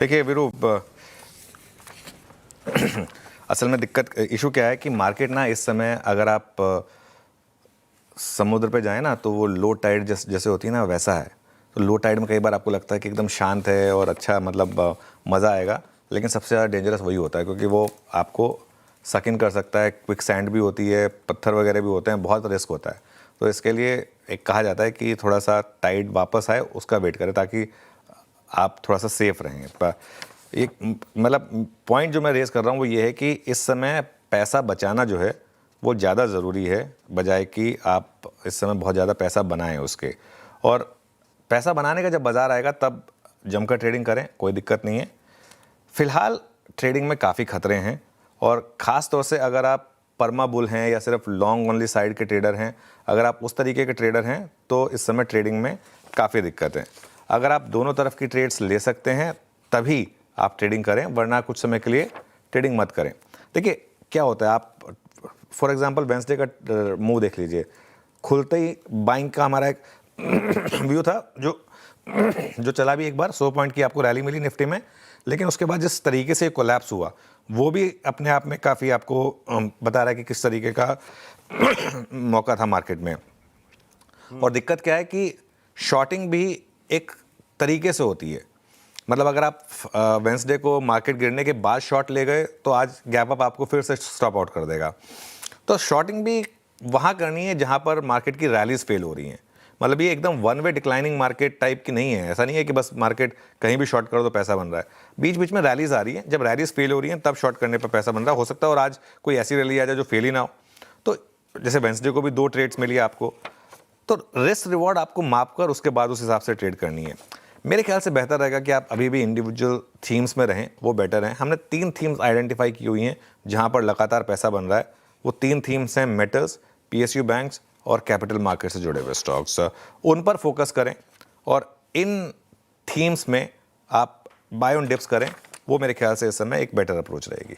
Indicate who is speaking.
Speaker 1: देखिए वीरू, असल में दिक्कत इशू क्या है कि मार्केट ना इस समय अगर आप समुद्र पे जाएं ना तो वो लो टाइड जैसे होती है ना वैसा है। तो लो टाइड में कई बार आपको लगता है कि एकदम शांत है और अच्छा मतलब मज़ा आएगा, लेकिन सबसे ज़्यादा डेंजरस वही होता है क्योंकि वो आपको सक इन कर सकता है। क्विक सैंड भी होती है, पत्थर वगैरह भी होते हैं, बहुत रिस्क होता है। तो इसके लिए एक कहा जाता है कि थोड़ा सा टाइड वापस आए उसका वेट करें ताकि आप थोड़ा सा सेफ रहें। एक मतलब पॉइंट जो मैं रेज़ कर रहा हूँ वो ये है कि इस समय पैसा बचाना जो है वो ज़्यादा ज़रूरी है बजाय कि आप इस समय बहुत ज़्यादा पैसा बनाएं उसके। और पैसा बनाने का जब बाज़ार आएगा तब जमकर ट्रेडिंग करें, कोई दिक्कत नहीं है। फ़िलहाल ट्रेडिंग में काफ़ी खतरे हैं और ख़ास तौर से अगर आप परमा बुल हैं या सिर्फ लॉन्ग ओनली साइड के ट्रेडर हैं, अगर आप उस तरीके के ट्रेडर हैं तो इस समय ट्रेडिंग में काफ़ी दिक्कत है। अगर आप दोनों तरफ की ट्रेड्स ले सकते हैं तभी आप ट्रेडिंग करें, वरना कुछ समय के लिए ट्रेडिंग मत करें। देखिए क्या होता है, आप फॉर एग्जांपल वेंसडे का मूव देख लीजिए। खुलते ही बाइंग का हमारा एक व्यू था जो चला भी एक बार 100 पॉइंट की आपको रैली मिली निफ्टी में, लेकिन उसके बाद जिस तरीके से कोलैप्स हुआ वो भी अपने आप में काफ़ी आपको बता रहा है कि किस तरीके का मौका था मार्केट में। और दिक्कत क्या है कि शॉर्टिंग भी एक तरीके से होती है। मतलब अगर आप वेंसडे को मार्केट गिरने के बाद शॉर्ट ले गए तो आज गैप अप आपको फिर से स्टॉप आउट कर देगा। तो शॉर्टिंग भी वहाँ करनी है जहाँ पर मार्केट की रैलीज फेल हो रही हैं। मतलब ये एकदम one way declining market type की नहीं है। ऐसा नहीं है कि बस मार्केट कहीं भी शॉर्ट करो तो पैसा बन रहा है। बीच बीच में रैलीज आ रही हैं, जब रैलीज फेल हो रही हैं तब शॉर्ट करने पर पैसा बन रहा हो सकता है। और आज कोई ऐसी रैली आ जाए जो फेल ही ना हो। तो जैसे वेंसडे को भी 2 ट्रेड्स मिली आपको, तो रिस्क रिवॉर्ड आपको माप कर उसके बाद उस हिसाब से ट्रेड करनी है। मेरे ख्याल से बेहतर रहेगा कि आप अभी भी इंडिविजुअल थीम्स में रहें, वो बेटर है। हमने 3 थीम्स आइडेंटिफाई की हुई हैं जहां पर लगातार पैसा बन रहा है। वो 3 थीम्स हैं मेटल्स, पीएसयू बैंक्स और कैपिटल मार्केट से जुड़े हुए स्टॉक्स। उन पर फोकस करें और इन थीम्स में आप बाय ऑन डिप्स करें। वो मेरे ख्याल से इस समय एक बेटर अप्रोच रहेगी।